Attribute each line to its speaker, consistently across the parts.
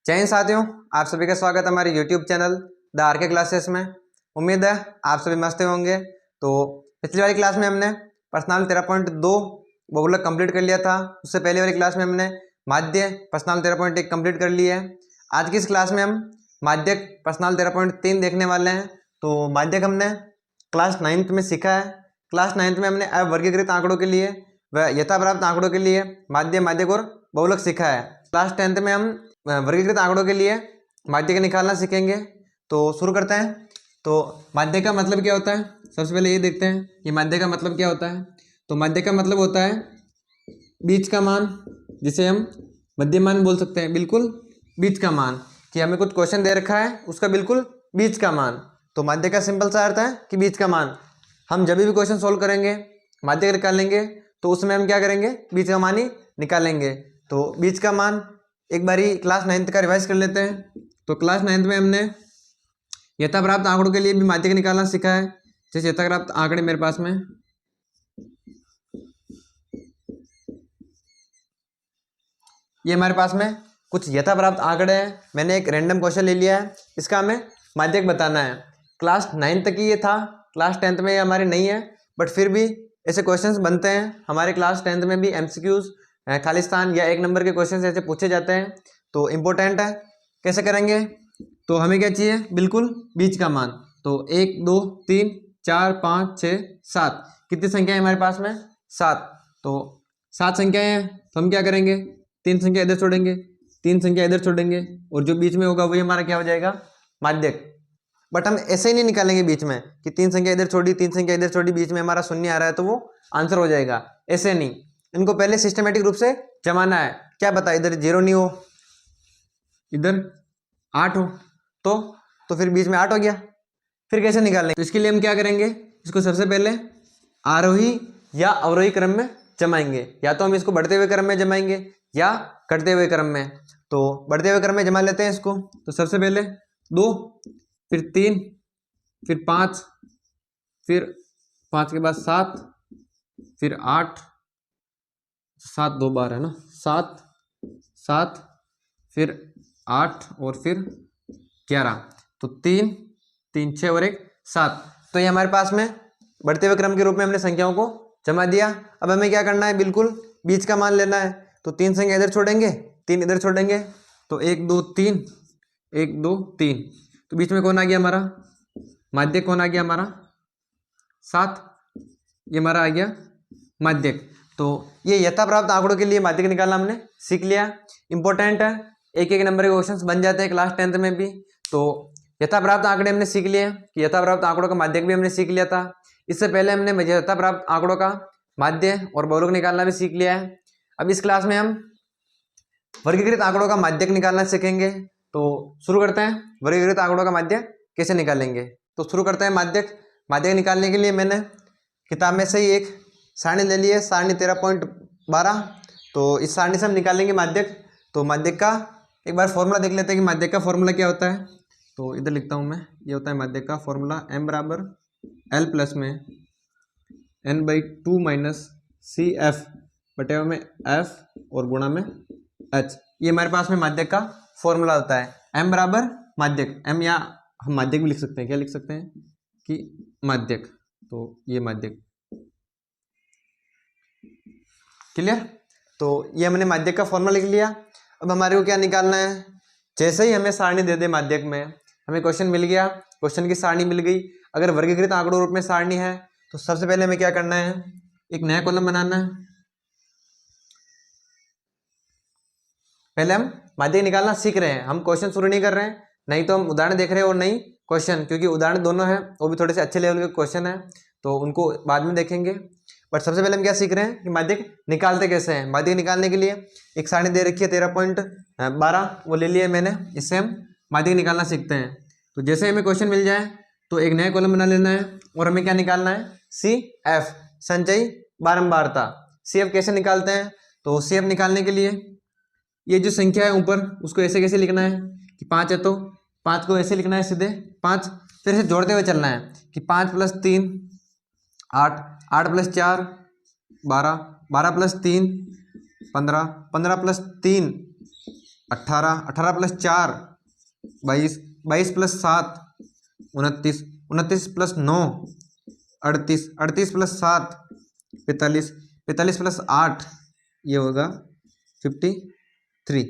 Speaker 1: जय हिंद साथियों, आप सभी का स्वागत है हमारे YouTube channel the R K classes में। उम्मीद है आप सभी मस्त होंगे। तो पिछली वाली क्लास में हमने प्रश्नावली 13.2 बहुलक कंप्लीट कर लिया था। उससे पहले वाली क्लास में हमने माध्य प्रश्नावली 13.1 कंप्लीट कर लिया है। आज की इस क्लास में हम माध्यक प्रश्नावली 13.3 देखने वाले हैं। तो माध्यक हमने क्लास 9th में सीखा है। क्लास 9th में हमने अवर्गीकृत आंकड़ों के लिए व यथाप्राप्त आंकड़ों के लिए माध्य, माध्यक और बहुलक सीखा है। क्लास 10th में हम वर्गीकृत आंकड़ों के लिए माध्यक निकालना सीखेंगे। तो शुरू करते हैं। तो माध्यक का मतलब क्या होता है, सबसे पहले ये देखते हैं कि माध्यक का मतलब क्या होता है। तो माध्यक का मतलब होता है बीच का मान, जिसे हम मध्यमान बोल सकते हैं। बिल्कुल बीच का मान, कि हमें कुछ क्वेश्चन दे रखा है उसका बिल्कुल बीच का मान। तो माध्यक का सिंपल सा अर्थ है कि बीच का मान। हम जब भी क्वेश्चन सोल्व करेंगे, माध्यक निकालेंगे, तो उसमें हम क्या करेंगे, बीच का मान ही निकालेंगे। तो बीच का मान एक बारी क्लास 9th का रिवाइज कर लेते हैं। तो क्लास 9th में हमने यथाप्राप्त आंकड़ों के लिए भी माध्यक निकालना सीखा है। जैसे यथाप्राप्त आंकड़े मेरे पास में ये हमारे पास में कुछ यथाप्राप्त आंकड़े हैं। मैंने एक रैंडम क्वेश्चन ले लिया है, इसका हमें माध्यक बताना है। क्लास 9th तक ही ये था, क्लास 10th में ये हमारे नहीं है, बट फिर भी ऐसे क्वेश्चंस बनते हैं। हमारे क्लास 10th में भी MCQs, खालिस्तान या 1 नंबर के क्वेश्चंस ऐसे पूछे जाते हैं। तो इम्पोर्टेंट है। कैसे करेंगे, तो हमें क्या चाहिए, बिल्कुल बीच का मान। तो 1 2 3 4 5 6 7 कितनी संख्या है हमारे पास में, 7। तो 7 संख्याएं हैं, तो हम क्या करेंगे, 3 संख्या इधर छोड़ेंगे, 3 संख्या इधर छोड़ेंगे, और जो बीच में होगा वही हमारा क्या हो जाएगा, माध्यक। बट हम ऐसे ही नहीं निकालेंगे बीच में कि 3 संख्या इधर छोड़ी, 3 संख्या इधर छोड़ी, बीच में हमारा शून्य आ रहा है तो वो आंसर हो जाएगा। ऐसे नहीं, इनको पहले सिस्टमेटिक रूप से जमाना है। क्या पता इधर 0 नहीं हो, इधर 8 हो, तो फिर बीच में 8 हो गया, फिर कैसे निकालेंगे। तो इसके लिए हम क्या करेंगे, इसको सबसे पहले आरोही या अवरोही क्रम में जमाएंगे। या तो हम इसको बढ़ते हुए क्रम में जमाएंगे या घटते हुए क्रम में। तो बढ़ते हुए क्रम में जमा लेते हैं इसको। तो सबसे पहले 2, फिर 3, फिर 5, फिर 5 के बाद 7, फिर 8, 7 2 12 है ना, 7 7, फिर 8 और फिर 11। तो 3 3 6 और 1 7। तो ये हमारे पास में बढ़ते हुए क्रम के रूप में हमने संख्याओं को जमा दिया। अब हमें क्या करना है, बिल्कुल बीच का मान लेना है। तो 3 संख्या इधर छोड़ेंगे, 3 इधर छोड़ेंगे, तो 1 2 3, 1 2 3। तो बीच में कौन आ गया हमारा, माध्यक कौन आ गया हमारा, 7। ये हमारा आ गया माध्यक। तो ये यथाप्राप्त आंकड़ों के लिए माध्यक निकालना हमने सीख लिया। इंपॉर्टेंट है, एक एक नंबर के क्वेश्चंस बन जाते हैं क्लास 10th में भी। तो यथाप्राप्त आंकड़े हमने सीख लिए कि यथाप्राप्त आंकड़ों का माध्यक भी हमने सीख लिया था। इससे पहले हमने यथाप्राप्त आंकड़ों का माध्य और बहुलक निकालना भी सीख लिया है। अब इस क्लास में हम वर्गीकृत आंकड़ों का माध्यक निकालना सीखेंगे। तो शुरू करते हैं, वर्गीकृत आंकड़ों का माध्य कैसे निकालेंगे। तो शुरू करते हैं माध्यक। माध्यक निकालने के लिए मैंने किताब में से ही एक सारणी ले ली है, सारणी 13.12। तो इस सारणी से हम निकालेंगे माध्यक। तो माध्यक का एक बार फॉर्मूला देख लेते हैं कि माध्यक का फॉर्मूला क्या होता है। तो इधर लिखता हूँ मैं, ये होता है माध्यक का फॉर्मूला, m बराबर l प्लस में n/2 माइनस सी एफ बटे में f और गुणा में h। ये हमारे पास में माध्यक का फॉर्मूला होता है। m बराबर माध्यक, m या हम माध्यक भी लिख सकते हैं, क्या लिख सकते हैं कि माध्यक। तो ये माध्यक, क्लियर। तो ये हमने माध्यक का फॉर्मूला लिख लिया। अब हमारे को क्या निकालना है, जैसे ही हमें सारणी दे दे माध्यक में, हमें क्वेश्चन मिल गया, क्वेश्चन की सारणी मिल गई। अगर वर्गीकृत आंकड़ों रूप में सारणी है तो सबसे पहले हमें क्या करना है, एक नया कॉलम बनाना है। पहले हम माध्यक निकालना सीख रहे हैं, हम क्वेश्चन शुरू नहीं कर रहे हैं। नहीं तो हम उदाहरण देख रहे हैं और नहीं क्वेश्चन, क्योंकि उदाहरण दोनों है, वो भी थोड़े से अच्छे लेवल के क्वेश्चन है, तो उनको बाद में देखेंगे। बट सबसे पहले हम क्या सीख रहे हैं कि माध्यक निकालते कैसे हैं। माध्यक निकालने के लिए एक सारणी दे रखी है 13.12, वो ले लिया मैंने। इससे हम माध्यक निकालना सीखते हैं। तो जैसे हमें क्वेश्चन मिल जाए तो एक नया कॉलम बना लेना है और हमें क्या निकालना है, CF, संचयी बारंबारता। CF कैसे निकालते हैं, तो CF निकालने के लिए ये जो संख्या है ऊपर, उसको ऐसे कैसे लिखना है कि 5 है तो 5 को ऐसे लिखना है सीधे 5, फिर इसे जोड़ते हुए चलना है कि 5 + 3 8, 8 + 4 12, 12 + 3 15, 15 + 3 18, 18 plus 4 22, 22 plus 7 29, 29 plus 9 38, 38 plus 7 45, 45 plus 8 ये होगा 53।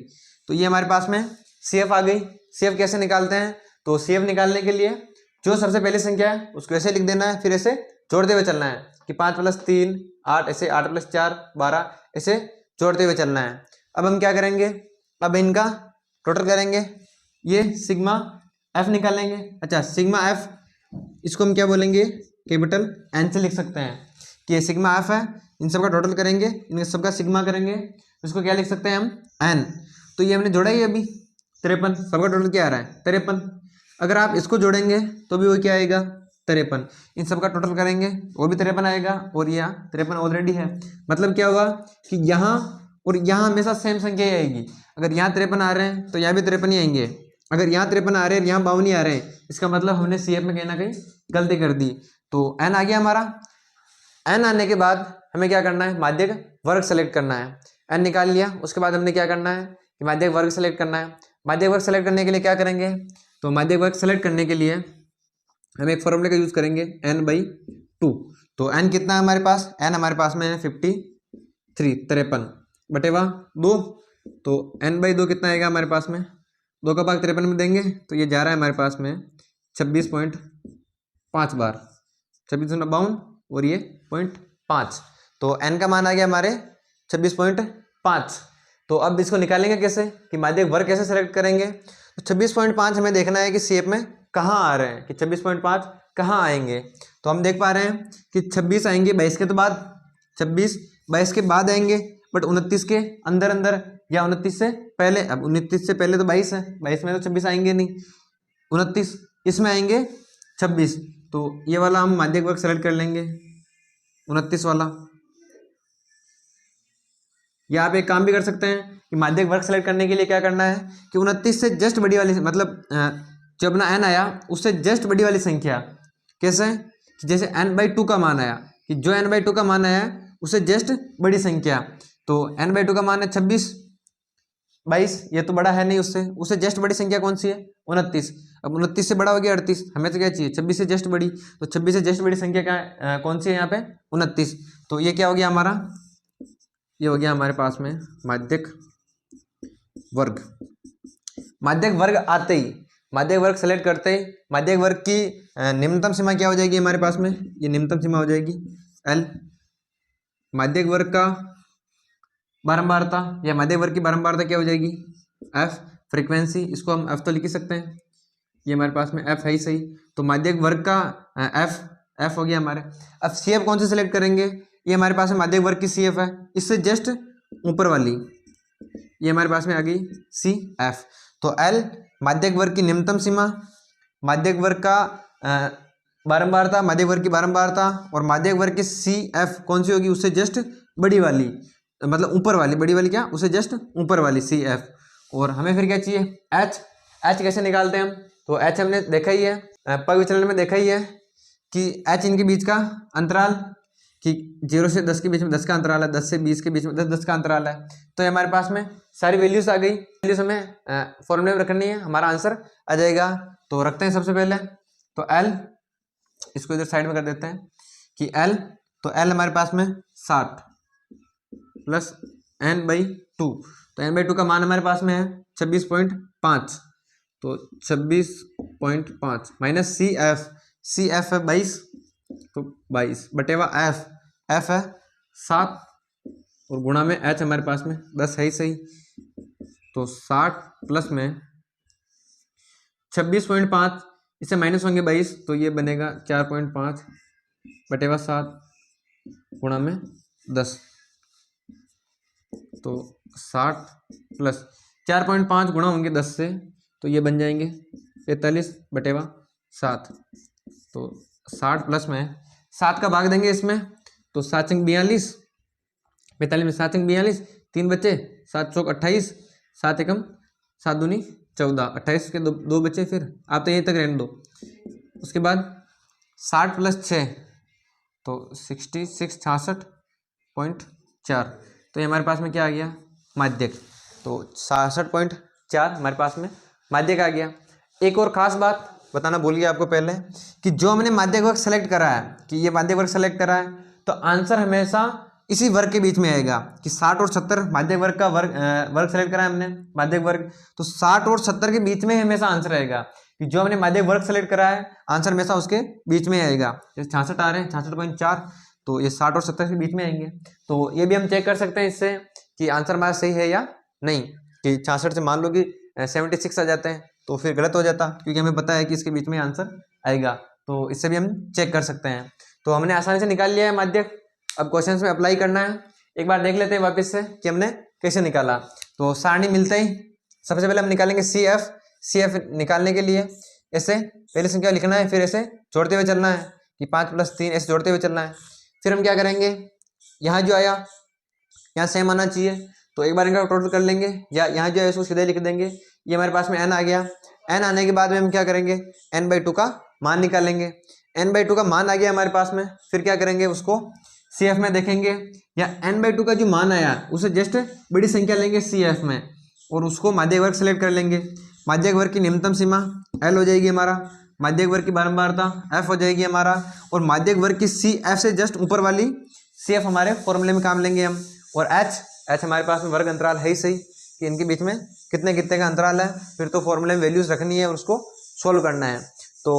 Speaker 1: तो ये हमारे पास में CF आ गई। CF कैसे निकालते हैं? तो CF निकालने के लिए जो सबसे पहली संख्या है उसको ऐसे लिख देना है, फिर ऐसे जोड़ते हुए चलना है कि 5 प्लस 3 8, ऐसे 8 प्लस 4 12, ऐसे जोड़ते हुए चलना है। अब हम क्या करेंगे, अब इनका टोटल करेंगे, ये सिग्मा F निकालेंगे। अच्छा, सिग्मा F इसको हम क्या बोलेंगे, कैपिटल N से लिख सकते हैं कि ये सिग्मा F है। इन सबका टोटल करेंगे, इन सबका सिग्मा करेंगे, इसको क्या लिख सकते हैं हम, N। तो ये हमने जोड़ा ही अभी 53, सबका टोटल क्या आ रहा है 53। अगर आप इसको जोड़ेंगे तो भी वो क्या आएगा 53, इन सबका टोटल करेंगे वो भी 53 आएगा, और यहाँ 53 ऑलरेडी है। मतलब क्या होगा कि यहाँ और यहाँ हमेशा सेम संख्या ही आएगी। अगर यहाँ 53 आ रहे हैं तो यहाँ भी 53 ही आएंगे। अगर यहाँ 53 आ रहे हैं यहाँ 52 आ रहे हैं, इसका मतलब हमने CF में कहीं ना कहीं गलती कर दी। तो N आ गया हमारा। N आने के बाद हमें क्या करना है, माध्यक वर्ग सेलेक्ट करना है। N निकाल लिया, उसके बाद हमने क्या करना है कि माध्यक वर्ग सेलेक्ट करना है। माध्यक वर्ग सेलेक्ट करने के लिए क्या करेंगे, तो माध्यक वर्ग सेलेक्ट करने के लिए हम एक फॉर्मूले का यूज करेंगे n/2। तो n कितना है हमारे पास, n हमारे पास में है 53 बटेवा 2। तो n/2 कितना आएगा हमारे पास में, 2 का भाग 53 में देंगे तो ये जा रहा है हमारे पास में 26.5 बार, 26.52 और ये 0.5। तो n का मान आ गया हमारे 26.5। तो अब इसको निकालेंगे कैसे कि माध्यक वर्ग कैसे सेलेक्ट करेंगे। तो 26.5 हमें देखना है कि CF में कहाँ आ रहे हैं, कि 26.5 कहाँ आएंगे। तो हम देख पा रहे हैं कि 26 आएंगे 22 के तो बाद, 26 22 के बाद आएंगे, बट 29 के अंदर अंदर या 29 से पहले। अब 29 से पहले तो 22 है, 22 में तो 26 आएंगे नहीं, 29 इसमें आएंगे 26। तो ये वाला हम माध्यक वर्ग सेलेक्ट कर लेंगे 29 वाला। या आप एक काम भी कर सकते हैं कि माध्यक वर्ग सेलेक्ट करने के लिए क्या करना है कि 29 से जस्ट बड़ी वाली, मतलब जो अपना n आया उससे जस्ट बड़ी वाली संख्या। कैसे, जैसे n/2 का मान आया, कि जो n/2 का मान आया उससे जस्ट बड़ी संख्या। तो n/2 का मान है 26, 22, ये तो बड़ा है नहीं उससे जस्ट बड़ी संख्या कौन सी है 29। अब 29 से बड़ा हो गया 38, हमें तो क्या चाहिए 26 से जस्ट बड़ी। तो 26 से जस्ट बड़ी संख्या क्या कौन सी है यहाँ पे 29। तो ये क्या हो गया हमारा, ये हो गया हमारे पास में माध्यक वर्ग। माध्यक वर्ग आते ही, माध्यक वर्ग सेलेक्ट करते ही माध्यक वर्ग की निम्नतम सीमा क्या हो जाएगी हमारे पास में, ये निम्नतम सीमा हो जाएगी L। माध्यक वर्ग का बारंबारता या माध्यक वर्ग की बारंबारता क्या हो जाएगी F। फ्रीक्वेंसी, इसको हम F तो लिख ही सकते हैं, ये हमारे पास में F है ही सही। तो माध्यक वर्ग का F हो गया हमारे। अब CF कौन सी सेलेक्ट करेंगे, ये हमारे पास में माध्यक वर्ग की CF है, इससे जस्ट ऊपर वाली, ये हमारे पास में आ गई CF। तो L माध्यक वर्ग की निम्नतम सीमा, माध्यक वर्ग का बारंबारता, माध्यक वर्ग की बारंबारता, और माध्यक वर्ग की CF कौन सी होगी उससे जस्ट बड़ी वाली, मतलब ऊपर वाली, बड़ी वाली क्या उससे जस्ट ऊपर वाली CF। और हमें फिर क्या चाहिए H कैसे निकालते हैं हम, तो H हमने देखा ही है, पग विचलन में देखा ही है कि H इनके बीच का अंतराल, कि 0 से 10 के बीच में 10 का अंतराल है, 10 से 20 के बीच में 10 का अंतराल है। तो ये हमारे पास में सारी वैल्यूज आ गई, वैल्यूज हमें फॉर्मूले में रखनी है, हमारा आंसर आ जाएगा। तो रखते हैं सबसे पहले, तो L, इसको इधर साइड में कर देते हैं कि L, तो L हमारे पास में 60 प्लस n/2। तो n/2 का मान हमारे पास में है 26.5। तो 26.5 माइनस CF है 22, तो 22 बटेवा F है 7, और गुणा में H हमारे पास में 10 है ही सही। तो 60 प्लस में 26.5, इससे माइनस होंगे 22, तो ये बनेगा 4.5 बटेवा 7 गुणा में 10। तो 60 प्लस 4.5 गुणा होंगे 10 से, तो ये बन जाएंगे 43 बटेवा 7। तो 60 प्लस में 7 का भाग देंगे इसमें, तो 7 × 42, 45 में 7 × 42, 3 बचे, 7 चौक 28, 7 एकम 7 दूनी 14, 28 के दो बचे, फिर आप तो यहीं तक रहने दो। उसके बाद 60 प्लस 6, तो 66, 66.4। तो ये हमारे पास में क्या आ गया माध्यक। तो 66.4 4 हमारे पास में माध्यक आ गया। एक और ख़ास बात बताना भूल गया आपको पहले कि जो हमने माध्यक वर्ग सेलेक्ट करा है कि ये माध्यक वर्ग सेलेक्ट करा है तो आंसर हमेशा इसी वर्ग के बीच में आएगा कि 60 और 70 माध्यक वर्ग का वर्ग सेलेक्ट करा है हमने माध्यक वर्ग, तो 60 और 70 के बीच में हमेशा आंसर आएगा कि जो हमने माध्यक वर्ग सेलेक्ट करा है आंसर हमेशा उसके बीच में आएगा। जैसे 66 आ रहे हैं 66.4 तो ये 60 और 70 के बीच में आएंगे। तो ये भी हम चेक कर सकते हैं इससे कि आंसर हमारा सही है या नहीं, कि 66 से मान लो कि 76 आ जाते हैं तो फिर गलत हो जाता क्योंकि हमें पता है कि इसके बीच में आंसर आएगा। तो इससे भी हम चेक कर सकते हैं। तो हमने आसानी से निकाल लिया है माध्यक। अब क्वेश्चंस में अप्लाई करना है। एक बार देख लेते हैं वापस से कि हमने कैसे निकाला। तो सारणी मिलते ही सबसे पहले हम निकालेंगे सी एफ निकालने के लिए ऐसे पहले संख्या लिखना है, फिर ऐसे जोड़ते हुए चलना है कि 5 + 3 ऐसे जोड़ते हुए चलना है। फिर हम क्या करेंगे, यहाँ जो आया यहाँ सेम आना चाहिए तो एक बार इनका टोटल कर लेंगे, या यहाँ जो है उसको सीधे लिख देंगे। ये हमारे पास में n आ गया। n आने के बाद में हम क्या करेंगे, n/2 का मान निकालेंगे। n/2 का मान आ गया हमारे पास में, फिर क्या करेंगे उसको CF में देखेंगे, या n/2 का जो मान आया उसे जस्ट बड़ी संख्या लेंगे CF में और उसको माध्यक वर्ग सेलेक्ट कर लेंगे। माध्यक वर्ग की न्यूनतम सीमा L हो जाएगी हमारा, माध्यक वर्ग की बारंबारता F हो जाएगी हमारा, और माध्यक वर्ग की CF से जस्ट ऊपर वाली CF हमारे फॉर्मूले में काम लेंगे हम। और H हमारे पास में वर्ग अंतराल है ही सही कि इनके बीच में कितने कितने का अंतराल है, फिर तो फॉर्मूले में वैल्यूज रखनी है और उसको सोल्व करना है। तो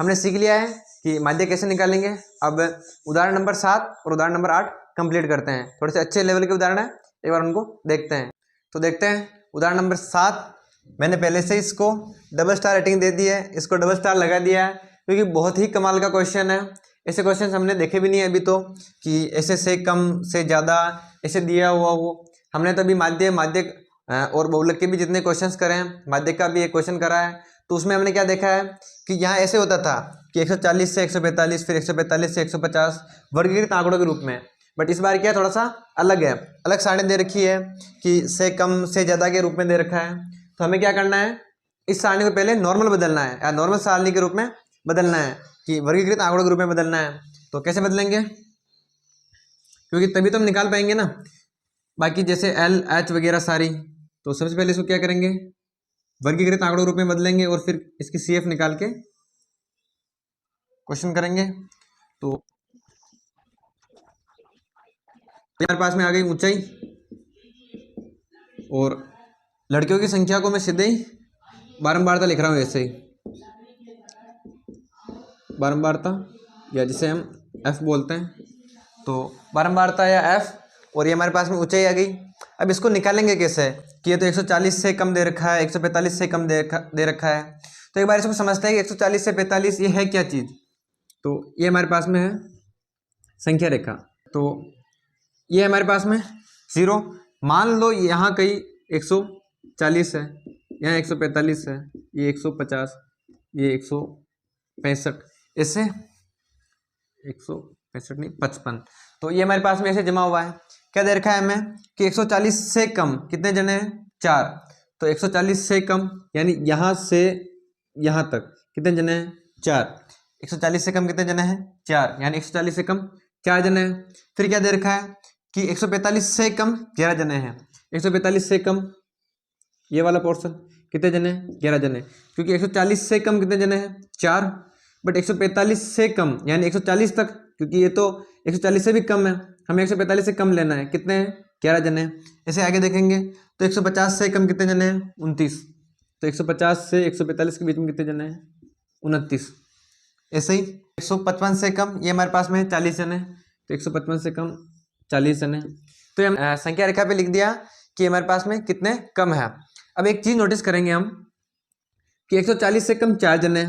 Speaker 1: हमने सीख लिया है कि माध्यक कैसे निकालेंगे। अब उदाहरण नंबर 7 और उदाहरण नंबर 8 कंप्लीट करते हैं। थोड़े से अच्छे लेवल के उदाहरण है, एक बार उनको देखते हैं। तो देखते हैं उदाहरण नंबर 7। मैंने पहले से इसको डबल स्टार रेटिंग दे दी है, इसको डबल स्टार लगा दिया है क्योंकि बहुत ही कमाल का क्वेश्चन है। ऐसे क्वेश्चन हमने देखे भी नहीं है अभी तो, कि ऐसे से कम से ज़्यादा ऐसे दिया हुआ हो। हमने तो अभी माध्यक और बहुलक के भी जितने क्वेश्चंस करे हैं, माध्यक का भी एक क्वेश्चन करा है, तो उसमें हमने क्या देखा है कि यहाँ ऐसे होता था कि 140 से 145 फिर 145 से 150 वर्गीकृत आंकड़ों के रूप में। बट इस बार क्या थोड़ा सा अलग है, अलग सारणी दे रखी है कि से कम से ज़्यादा के रूप में दे रखा है। तो हमें क्या करना है, इस सारणी को पहले नॉर्मल बदलना है या नॉर्मल सारणी के रूप में बदलना है कि वर्गीकृत आंकड़ों के रूप में बदलना है। तो कैसे बदलेंगे, क्योंकि तभी तो हम निकाल पाएंगे ना बाकी जैसे L H वगैरह सारी। तो सबसे पहले इसको क्या करेंगे, वर्गीकृत आंकड़ों के रूप में बदलेंगे और फिर इसकी CF निकाल के क्वेश्चन करेंगे। तो हमारे पास में आ गई ऊंचाई, और लड़कियों की संख्या को मैं सीधे ही बारंबारता लिख रहा हूँ, ऐसे ही बारंबारता या जिसे हम F बोलते हैं। तो बारंबारता या F, और ये हमारे पास में ऊंचाई आ गई। अब इसको निकालेंगे कैसे कि ये तो 140 से कम दे रखा है, 145 से कम दे रखा है। तो एक बार इसको समझते हैं कि 140 से 45 ये है क्या चीज़। तो ये हमारे पास में है संख्या रेखा। तो ये हमारे पास में 0, मान लो यहाँ कहीं 140 है, यहाँ 145 है, ये 150, ये 165, ऐसे 165 नहीं 55। तो ये हमारे पास में ऐसे जमा हुआ है। क्या दे रखा है हमें कि 140 से कम कितने जने हैं, 4। तो 140 से कम यानी यहाँ से यहाँ तक कितने जने हैं, 4। 140 से कम कितने जने हैं, 4, यानी 140 से कम 4 जने हैं। फिर क्या दे रखा है कि 145 से कम 11 जने हैं। 145 से कम ये वाला पोर्शन कितने जने, 11 जने, क्योंकि 140 से कम कितने जने हैं, 4। बट 145 से कम यानी 140 तक, क्योंकि ये तो 140 से भी कम है, हमें 145 से कम लेना है, कितने हैं, 11 जने। ऐसे आगे देखेंगे तो 150 से कम कितने जने हैं, 29। तो 150 से 145 के बीच में कितने जने हैं, 29। ऐसे ही 155 से कम ये हमारे पास में 40 जने, तो 155 से कम 40 जने। तो हम संख्या रेखा पे लिख दिया कि हमारे पास में कितने कम है। अब एक चीज़ नोटिस करेंगे हम कि 140 से कम 4 जने,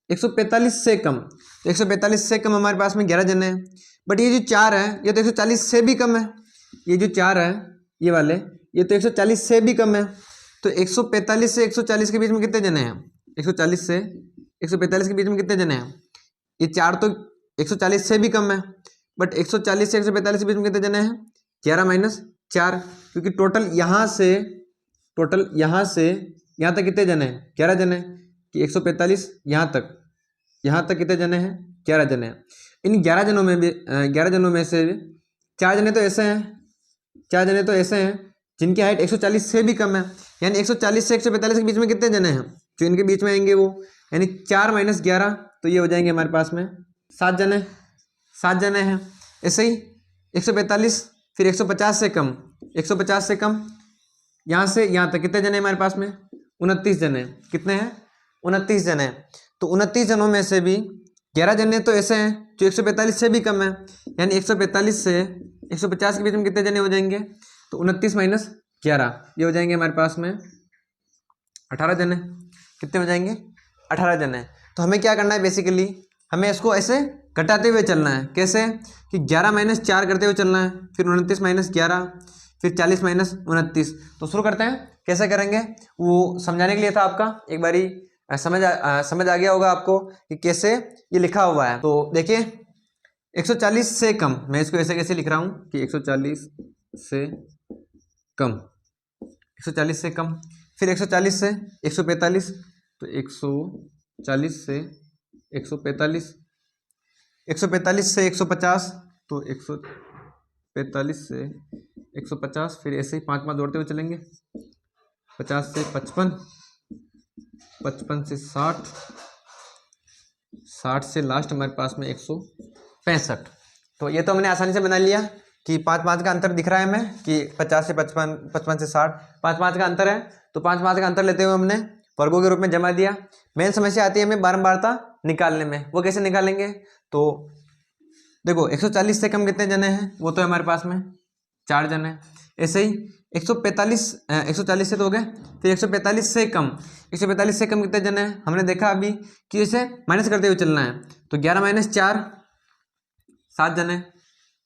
Speaker 1: 145 से कम, तो 145 से कम हमारे पास में 11 जने हैं। बट ये जो 4 है ये तो 140 से भी कम है, ये जो 4 है ये वाले ये तो 140 से भी कम है। तो 145 से 140 के बीच में कितने जने हैं, 140 से 145 के बीच में कितने जने हैं, ये 4 तो 140 से भी कम है। बट 140 से 145 के बीच में कितने जने हैं, 11 - 4, क्योंकि टोटल यहाँ से यहाँ तक कितने जने हैं, 11 जने, कि 145 यहाँ तक कितने जने हैं, 11 जने हैं। इन 11 जनों में से 4 जने तो ऐसे हैं जिनकी हाइट 140 से भी कम है, यानी 140 से 145 के बीच में कितने जने हैं जो इनके बीच में आएंगे वो, यानी 4 - 11, तो ये हो जाएंगे हमारे पास में 7 जने, 7 जने हैं। ऐसे ही 145 फिर 150 से कम, 150 से कम यहाँ से यहाँ तक कितने जने हमारे पास में, 29 जने। कितने हैं, 29 जने। तो 29 जनों में से भी 11 जने तो ऐसे हैं जो 145 से भी कम है, यानी 145 से 150 के बीच में कितने जने हो जाएंगे, तो 29 - 11 ये हो जाएंगे हमारे पास में 18 जने। कितने हो जाएंगे, 18 जने। तो हमें क्या करना है, बेसिकली हमें इसको ऐसे घटाते हुए चलना है। कैसे कि 11 - 4 करते हुए चलना है, फिर 29 - 11, फिर 40 - 29। तो शुरू करते हैं, कैसे करेंगे वो समझाने के लिए था आपका, एक बारी समझ आ गया होगा आपको कि कैसे ये लिखा हुआ है। तो देखिए 140 से कम, मैं इसको ऐसे कैसे लिख रहा हूँ कि 140 से कम, 140 से कम, फिर 140 से 145, तो 140 से 145, 145 से 150, तो 145 से 150, फिर ऐसे ही 5 जोड़ते हुए चलेंगे, 50 से 55, 55 से 60, 60 से लास्ट हमारे पास में 165। तो ये तो हमने आसानी से बना लिया कि 5 का अंतर दिख रहा है हमें कि 50 से 55, 55 से 60, 5 का अंतर है। तो 5 का अंतर लेते हुए हमने वर्गों के रूप में जमा दिया। मेन समस्या आती है हमें बारंबारता निकालने में, वो कैसे निकालेंगे। तो देखो 140 से कम कितने जने हैं, वो तो हमारे पास में 4 जने। ऐसे ही 140 से तो हो गए, फिर 145 से कम, 145 से कम कितने जने हैं, हमने देखा अभी कि इसे माइनस करते हुए चलना है। तो 11 - 4 7 जने,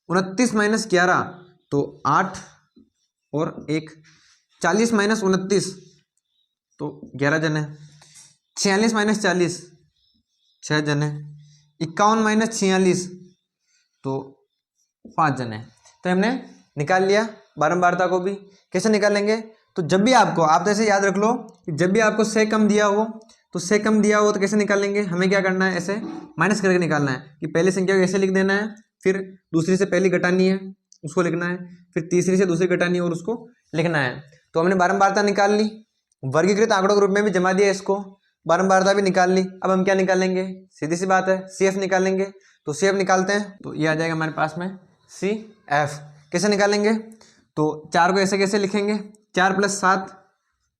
Speaker 1: 29 - 11 तो 8 और 1, 40 - 29 तो 11 जने, 46 - 40 6 जने, 51 - 46 तो 5 जने। तो हमने निकाल लिया बारंबारता को भी। कैसे निकालेंगे, तो जब भी आपको, आप तो ऐसे याद रख लो कि जब भी आपको से कम दिया हो, तो से कम दिया हो तो कैसे निकालेंगे, हमें क्या करना है, ऐसे माइनस करके निकालना है कि पहली संख्या को ऐसे लिख देना है, फिर दूसरी से पहली घटानी है उसको लिखना है, फिर तीसरी से दूसरी घटानी है और उसको लिखना है। तो हमने बारंबारता निकाल ली, वर्गीकृत आंकड़ों के रूप में भी जमा दिया इसको, बारंबारता भी निकाल ली। अब हम क्या निकालेंगे, सीधी सी बात है, CF निकालेंगे। तो CF निकालते हैं, तो ये आ जाएगा हमारे पास में CF। कैसे निकालेंगे, तो 4 को ऐसे कैसे लिखेंगे, 4 + 7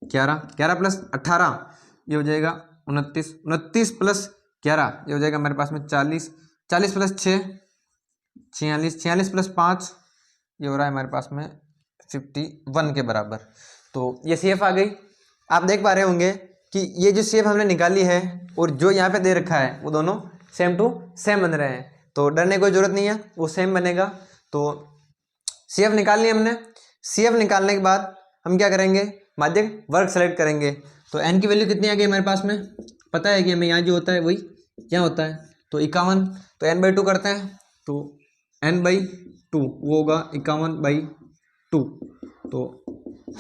Speaker 1: 11, 11 + 18 ये हो जाएगा 29, 29 + 11 ये हो जाएगा हमारे पास में 40, 40 + 6 46, 46 + 5 ये हो रहा है हमारे पास में 51 के बराबर। तो ये CF आ गई। आप देख पा रहे होंगे कि ये जो CF हमने निकाली है और जो यहाँ पे दे रखा है वो दोनों सेम टू सेम बन रहे हैं, तो डरने की कोई जरूरत नहीं है, वो सेम बनेगा। तो CF निकाल लिया हमने। CF निकालने के बाद हम क्या करेंगे, माध्यक वर्ग सेलेक्ट करेंगे। तो n की वैल्यू कितनी आ गई हमारे पास में, पता है कि हमें यहाँ जो होता है वही यहाँ होता है, तो 51। तो n/2 करते हैं, तो n/2 वो होगा 51/2, तो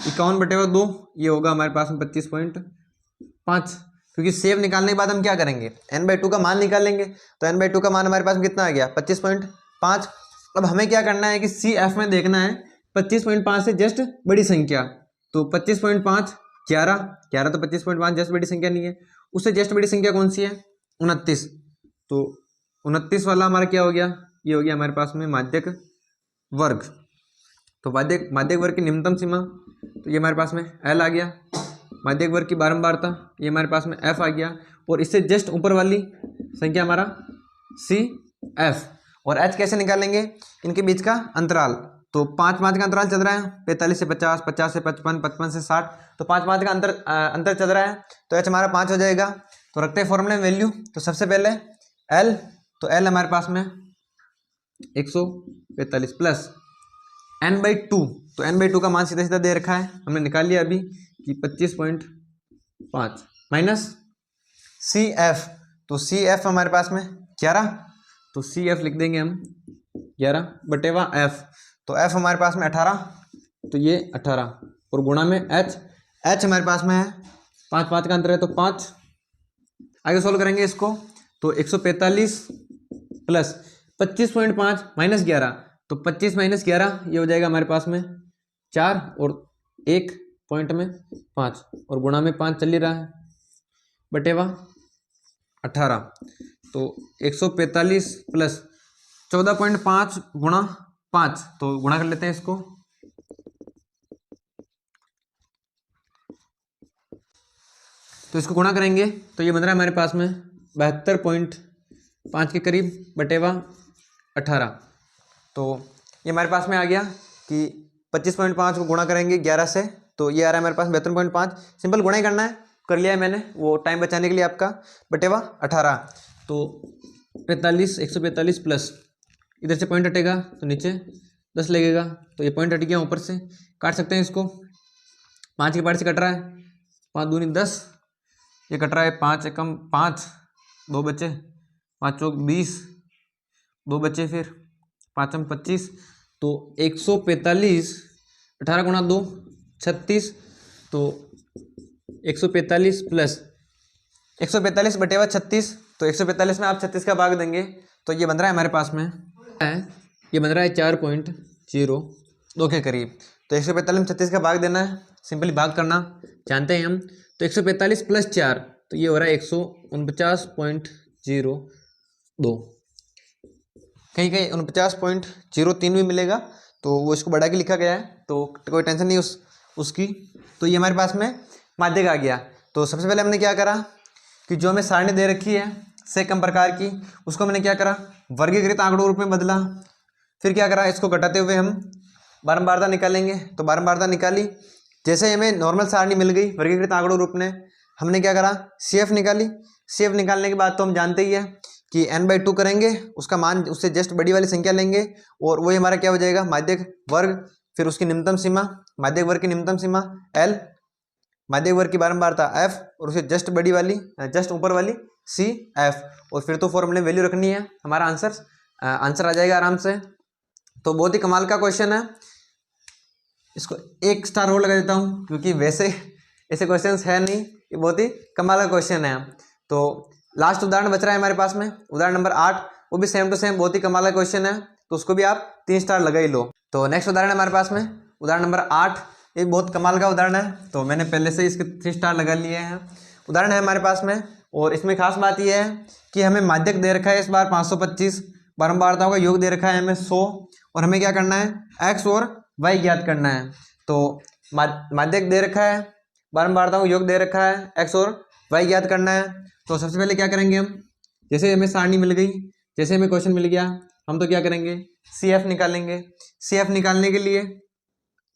Speaker 1: 51/2 ये होगा हमारे पास में 25.5। क्योंकि सेव निकालने के बाद हम क्या करेंगे, n/2 का मान निकालेंगे। तो n/2 का मान हमारे पास में कितना आ गया, 25.5। अब हमें क्या करना है कि CF में देखना है 25.5 से जस्ट बड़ी संख्या। तो 25.5 11 तो 25.5 जस्ट बड़ी संख्या नहीं है, उससे जस्ट बड़ी संख्या कौन सी है, 29। तो 29 वाला हमारा क्या हो गया, ये हो गया हमारे पास में माध्यक वर्ग। तो माध्यक वर्ग की न्यूनतम सीमा, तो ये हमारे पास में L आ गया। माध्यक वर्ग की बारंबारता, ये हमारे पास में F आ गया। और इससे जस्ट ऊपर वाली संख्या हमारा CF। और H कैसे निकालेंगे, इनके बीच का अंतराल। तो 5 का अंतराल चल रहा है, 45 से 50, 50 से 55, 55 से 60, तो 5 का अंतर चल रहा है, तो H हमारा 5 हो जाएगा। तो रखते हैं फॉर्मूले में वैल्यू। तो सबसे पहले L, तो L हमारे पास में 145 प्लस n/2, तो n/2 का मान सीधा सीधा दे रखा है, हमने निकाल लिया अभी कि 25.5 माइनस CF। तो CF हमारे पास में 11, तो CF लिख देंगे हम 11/F। तो F हमारे पास में 18, तो ये 18 और गुणा में H हमारे पास में है 5 का अंतर है, तो 5। आगे सोल्व करेंगे इसको, तो 145 प्लस 25.5 माइनस 11, तो 25 - 11 ये हो जाएगा हमारे पास में 4 और 1 पॉइंट में 5 और गुणा में 5 चल ही रहा है, बटेवा 18। तो 145 प्लस 14.5 गुणा 5, तो गुणा कर लेते हैं इसको। तो इसको गुणा करेंगे तो ये बन रहा है हमारे पास में 72.5 के करीब, बटेवा 18। तो ये हमारे पास में आ गया कि 25.5 को गुणा करेंगे 11 से, तो ये आ रहा है हमारे पास 72.5। सिंपल गुणा ही करना है, कर लिया है मैंने, वो टाइम बचाने के लिए आपका, बटेवा 18। तो 145 प्लस इधर से पॉइंट हटेगा तो नीचे 10 लगेगा, तो ये पॉइंट हट गया, ऊपर से काट सकते हैं इसको। 5 के पार्ट से कट रहा है, 5 दूनी 10, ये कट रहा है 5 एकम 5, 2 बचे, 5 चौक 20, 2 बचे, फिर 5 हम 25। तो 145, 18 गुणा 2 36, तो 145 प्लस 145 बटेवा 36, तो 145 में आप 36 का भाग देंगे तो ये बन रहा है हमारे पास में ये बन रहा है 4.02 के करीब। तो 145 में 36 का भाग देना है, सिंपली भाग करना जानते हैं हम। तो 145 प्लस 4, तो ये हो रहा है 149.02, कहीं कहीं 49.03 भी मिलेगा, तो वो इसको बढ़ा के लिखा गया है, तो कोई टेंशन नहीं उसकी। तो ये हमारे पास में माध्यक आ गया। तो सबसे पहले हमने क्या करा कि जो हमें सारणी दे रखी है सेकम प्रकार की, उसको मैंने क्या करा, वर्गीकृत आंकड़ों रूप में बदला। फिर क्या करा, इसको घटाते हुए हम बारंबारता निकालेंगे, तो बारंबारता निकाली। जैसे हमें नॉर्मल सारणी मिल गई वर्गीकृत आंकड़ों रूप में, हमने क्या करा, CF निकाली। CF निकालने के बाद तो हम जानते ही है कि n/2 करेंगे, उसका मान उससे जस्ट बड़ी वाली संख्या लेंगे, और वही हमारा क्या हो जाएगा, माध्यक वर्ग, फिर उसकी न्यूनतम सीमा, माध्यक वर्ग की न्यूनतम सीमा L, माध्यक वर्ग की बारंबारता F, और उसे जस्ट बड़ी वाली, जस्ट ऊपर वाली CF, और फिर तो फॉर्मूले वैल्यू रखनी है, हमारा आंसर आ जाएगा आराम से। तो बहुत ही कमाल का क्वेश्चन है, इसको 1 स्टार और लगा देता हूँ, क्योंकि वैसे ऐसे क्वेश्चंस है नहीं, ये बहुत ही कमाल का क्वेश्चन है। तो लास्ट उदाहरण बच रहा है हमारे पास में, उदाहरण नंबर 8, वो भी सेम टू सेम बहुत ही कमाल का क्वेश्चन है, तो उसको भी आप 3 स्टार लगा ही लो। तो नेक्स्ट उदाहरण हमारे पास में उदाहरण नंबर 8, ये बहुत कमाल का उदाहरण है, तो मैंने पहले से इसके 3 स्टार लगा लिए हैं। उदाहरण है हमारे पास में, और इसमें खास बात यह है कि हमें माध्यक दे रखा है इस बार 525, बारंबारताओं का योग दे रखा है हमें 100, और हमें क्या करना है, x और y ज्ञात करना है। तो माध्यक दे रखा है, बारंबारताओं का योग दे रखा है, x और y ज्ञात करना है। तो सबसे पहले क्या करेंगे हम, जैसे हमें सारणी मिल गई, जैसे हमें क्वेश्चन मिल गया, हम तो क्या करेंगे, CF निकालेंगे। CF निकालने के लिए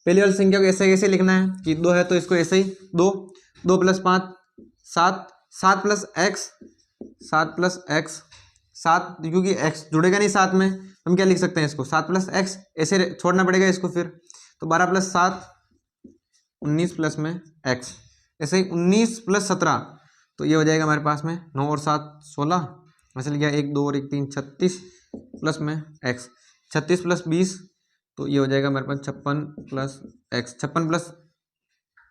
Speaker 1: पहली वाली संख्या को ऐसे ऐसे लिखना है कि 2 है तो इसको ऐसे ही 2 + 5 7 7 + x 7 + x 7, क्योंकि x जुड़ेगा नहीं साथ में, हम क्या लिख सकते हैं इसको 7 + x, ऐसे छोड़ना पड़ेगा इसको, फिर तो 12 + 7 19 प्लस में x, ऐसे ही 19 + 17, तो ये हो जाएगा हमारे पास में 9 और 7 16, वैसे लिखा 1 2 और 1 3 36 प्लस में x, 36 + 20, तो ये हो जाएगा हमारे पास 56 + x, 56 +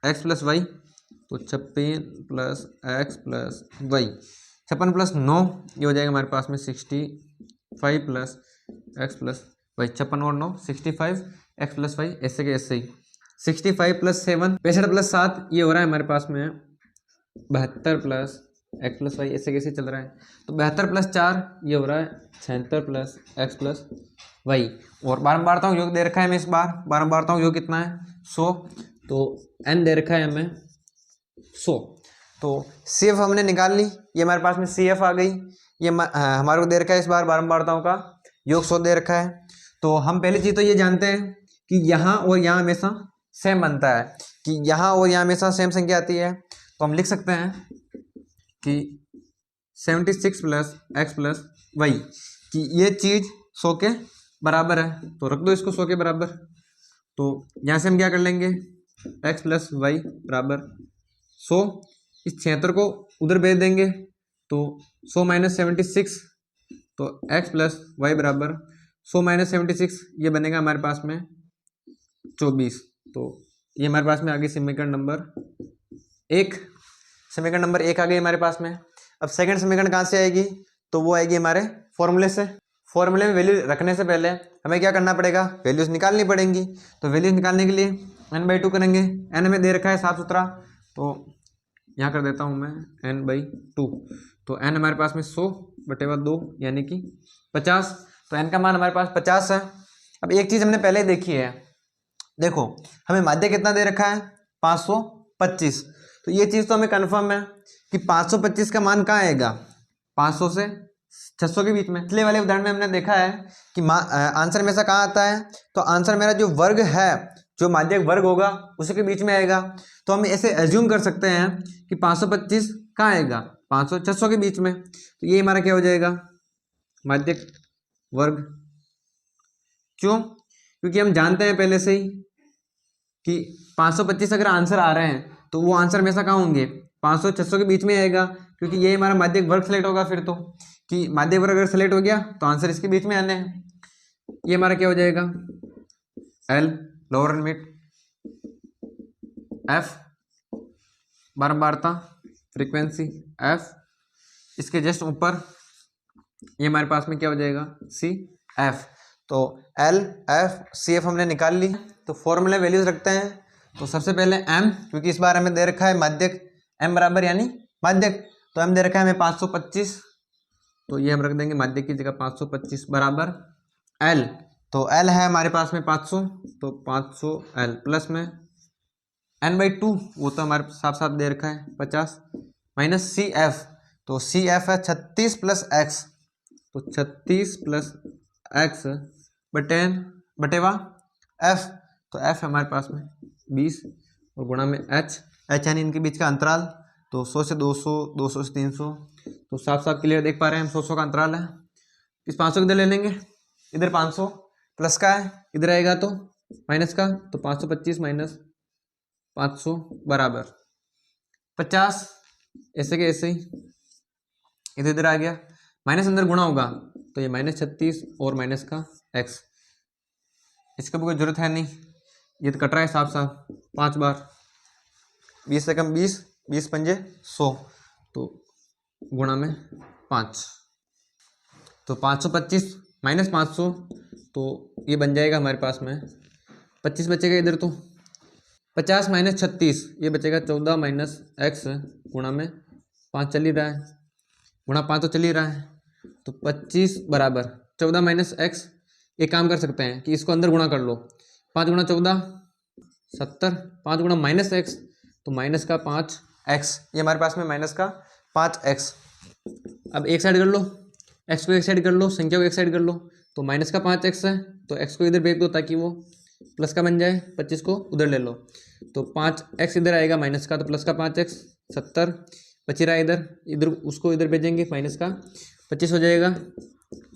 Speaker 1: x + y, तो 56 + x + y, 56 + 9, ये हो जाएगा हमारे पास में 65 + x + y, 56 और 9 65 x + y, ऐसे के ऐसे ही 65 + 7 65 + 7, ये हो रहा है हमारे पास में 72 + x + y, ऐसे कैसे चल रहा है। तो 72 + 4, ये हो रहा है 76 + x + y, और बारंबारताओं योग दे रखा है हमें इस बार, बारंबारताओं योग कितना है 100, तो n दे रखा है हमें 100। तो CF हमने निकाल ली, ये हमारे पास में CF आ गई, ये हमारे को दे रखा है इस बार बारंबारताओं का योग 100 दे रखा है। तो हम पहली चीज़ तो ये जानते हैं कि यहाँ और यहाँ हमेशा सेम बनता है, कि यहाँ और यहाँ हमेशा सेम संख्या आती है, तो हम लिख सकते हैं कि 76 + x + y, कि ये चीज़ 100 के बराबर है, तो रख दो इसको 100 के बराबर। तो यहाँ से हम क्या कर लेंगे, x + y = 100, इस 76 को उधर भेज देंगे, तो 100 - 76, तो x + y = 100 - 76, ये बनेगा हमारे पास में 24। तो ये हमारे पास में आ गई समीकरण नंबर 1, समीकरण नंबर 1 आ गई हमारे पास में। अब सेकंड समीकरण कहाँ से आएगी, तो वो आएगी हमारे फॉर्मूले से। फॉर्मूले में वैल्यू रखने से पहले हमें क्या करना पड़ेगा, वैल्यूज निकालनी पड़ेंगी। तो वैल्यूज निकालने के लिए n/2 करेंगे। n हमें दे रखा है साफ सुथरा, तो यहाँ कर देता हूँ मैं n/2। तो n हमारे पास में 100/2 यानी कि 50। तो n का मान हमारे पास 50 है। अब एक चीज़ हमने पहले देखी है, देखो हमें माध्य कितना दे रखा है 525। तो ये चीज़ तो हमें कन्फर्म है कि 525 का मान कहाँ आएगा, 500 से 600 के बीच में। पिछले वाले उदाहरण में हमने देखा है कि आंसर में से कहाँ आता है, तो आंसर मेरा जो वर्ग है, जो माध्यक वर्ग होगा उसी के बीच में आएगा। तो हम ऐसे एज्यूम कर सकते हैं कि 525 कहाँ आएगा, 500 600 के बीच में। तो ये हमारा क्या हो जाएगा, माध्यक वर्ग। क्यों, क्योंकि हम जानते हैं पहले से ही कि 525 अगर आंसर आ रहे हैं तो वो आंसर हमेशा कहाँ होंगे, 500 600 के बीच में आएगा, क्योंकि ये हमारा माध्यक वर्ग सेलेक्ट होगा। फिर तो कि माध्यक वर्ग अगर सेलेक्ट हो गया तो आंसर इसके बीच में आने हैं। ये हमारा क्या हो जाएगा, L लोअर लिमिट, F बारंबारता फ्रीक्वेंसी F, इसके जस्ट ऊपर ये हमारे पास में क्या हो जाएगा, C F। तो L F C F हमने निकाल ली। तो फॉर्मूले वैल्यूज रखते हैं। तो सबसे पहले M, क्योंकि इस बार हमें दे रखा है माध्यक M बराबर यानी माध्यक, तो M दे रखा है हमें 525, तो ये हम रख देंगे माध्यक की जगह 525 बराबर L। तो L है हमारे पास में 500, तो 500 L प्लस में n/2, वो तो हमारे साफ साफ दे रखा है 50, माइनस सी एफ। तो सी एफ है 36 प्लस एक्स, तो 36 प्लस एक्स बटेवा एफ। तो एफ है हमारे पास में 20 और गुणा में एच यानी इनके बीच का अंतराल। तो 100 से 200, 200 से 300, तो साफ साफ क्लियर देख पा रहे हैं हम, 100 का अंतराल है। इस 500 इधर ले लेंगे, इधर 500 प्लस का है, इधर आएगा तो माइनस का, तो 525 माइनस 500 बराबर 50। ऐसे के ऐसे ही इधर इधर आ गया, माइनस अंदर गुणा होगा तो ये -36 और माइनस का x। इसका भी कोई जरूरत है नहीं, ये तो कट रहा है साफ साफ 5 बार। 20 से कम 20, 20 पंजे 100, तो गुणा में 5, तो 525 माइनस 500, तो ये बन जाएगा हमारे पास में 25 बचेगा इधर, तो 50 माइनस 36 ये बचेगा 14 माइनस एक्स गुणा में 5 चल ही रहा है, गुणा 5 तो चल ही रहा है, तो 25 बराबर 14 माइनस एक्स। एक काम कर सकते हैं कि इसको अंदर गुणा कर लो, 5 गुणा 14 70, 5 गुणा माइनस एक्स तो माइनस का 5x, ये हमारे पास में माइनस का 5x। अब एक साइड कर लो, x को एक साइड कर लो, संख्या को एक साइड कर लो, तो माइनस का 5x है, तो x को इधर भेज दो ताकि वो प्लस का बन जाए, 25 को उधर ले लो, तो 5x इधर आएगा माइनस का, तो प्लस का 5x 70 बची रहा इधर, इधर उसको इधर भेजेंगे, माइनस का 25 हो जाएगा,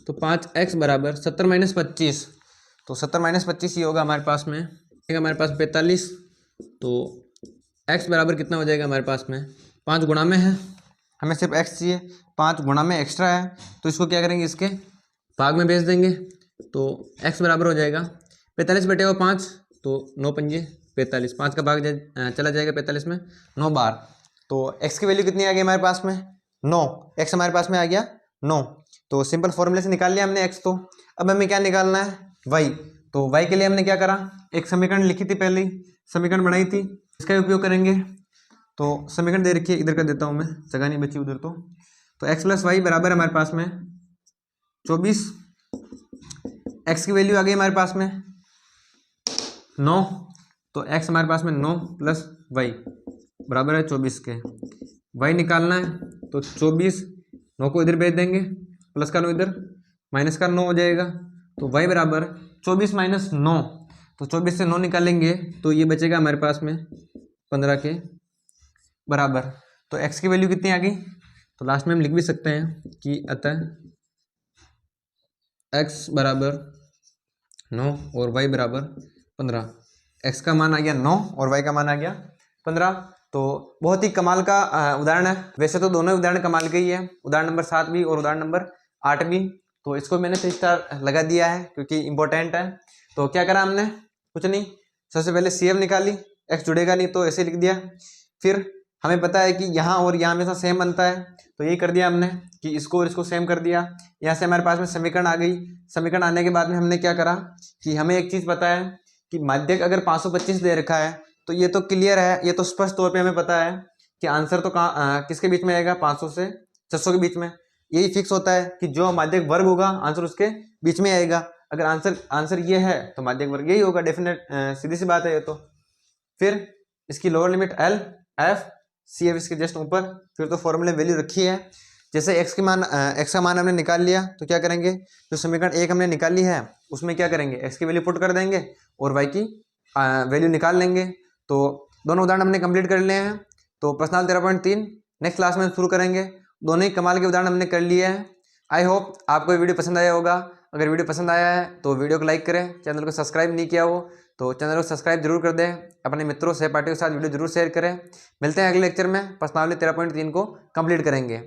Speaker 1: तो 5x बराबर 70 माइनस 25, तो 70 माइनस 25 ये होगा हमारे पास में, हमारे पास 45। तो x बराबर कितना हो जाएगा हमारे पास में, 5 गुणा में है, हमें सिर्फ x चाहिए, 5 गुणा में एक्स्ट्रा है, तो इसको क्या करेंगे, इसके भाग में भेज देंगे, तो x बराबर हो जाएगा 45 बटे 5, तो 9 पंजे 45, 5 का भाग चला जाएगा 45 में 9 बार, तो x की वैल्यू कितनी आ गई हमारे पास में 9, x हमारे पास में आ गया 9। तो सिंपल फॉर्मूले से निकाल लिया हमने x, तो अब हमें क्या निकालना है y। तो y के लिए हमने क्या करा, एक समीकरण लिखी थी, पहले ही समीकरण बनाई थी, इसका उपयोग करेंगे। तो समीकरण दे रखी है, इधर कर देता हूँ मैं, जगह नहीं बची उधर, तो x प्लस वाई बराबर हमारे पास में 24, x की वैल्यू आ गई हमारे पास में 9, तो x हमारे पास में 9 प्लस y बराबर है 24 के, y निकालना है, तो 24 9 को इधर भेज देंगे, प्लस का 9 इधर, माइनस का 9 हो जाएगा, तो y बराबर 24 माइनस 9, तो 24 से 9 निकालेंगे तो ये बचेगा हमारे पास में 15 के बराबर। तो x की वैल्यू कितनी आ गई, तो लास्ट में हम लिख भी सकते हैं कि अतः x बराबर 9 और y बराबर 15। x का मान आ गया 9 और y का मान आ गया 15। तो बहुत ही कमाल का उदाहरण है, वैसे तो दोनों उदाहरण कमाल के ही है, उदाहरण नंबर 7 भी और उदाहरण नंबर 8 भी। तो इसको मैंने 3 स्टार लगा दिया है क्योंकि इंपॉर्टेंट है। तो क्या करा हमने, कुछ नहीं, सबसे पहले CF निकाली, x जुड़ेगा नहीं तो ऐसे लिख दिया। फिर हमें पता है कि यहाँ और यहाँ हमेशा सेम बनता है, तो यही कर दिया हमने कि इसको और इसको सेम कर दिया। यहाँ से हमारे पास में समीकरण आ गई। समीकरण आने के बाद में हमने क्या करा कि हमें एक चीज़ पता है कि माध्यक अगर 525 दे रखा है तो ये तो क्लियर है, ये तो स्पष्ट तौर पे हमें पता है कि आंसर तो किसके बीच में आएगा, 500 से 600 के बीच में। यही फिक्स होता है कि जो माध्यक वर्ग होगा आंसर उसके बीच में आएगा। अगर आंसर ये है तो माध्यक वर्ग यही होगा, डेफिनेट, सीधी सी बात है ये तो। फिर इसकी lower limit L F C F इसके जस्ट ऊपर। फिर तो फॉर्मूले वैल्यू रखी है। जैसे एक्स का मान हमने निकाल लिया तो क्या करेंगे, जो समीकरण 1 हमने निकाल ली है उसमें क्या करेंगे, एक्स की वैल्यू पुट कर देंगे और वाई की वैल्यू निकाल लेंगे। तो दोनों उदाहरण हमने कंप्लीट कर लिए हैं। तो प्रश्न 13.3 नेक्स्ट क्लास में शुरू करेंगे। दोनों ही कमाल के उदाहरण हमने कर लिए हैं। आई होप आपको ये वीडियो पसंद आया होगा। अगर वीडियो पसंद आया है तो वीडियो को लाइक करें, चैनल को सब्सक्राइब नहीं किया हो तो चैनल को सब्सक्राइब जरूर कर दें, अपने मित्रों सहपाठियों के साथ वीडियो जरूर शेयर करें। मिलते हैं अगले लेक्चर में, प्रश्नावली 13.3 को कंप्लीट करेंगे।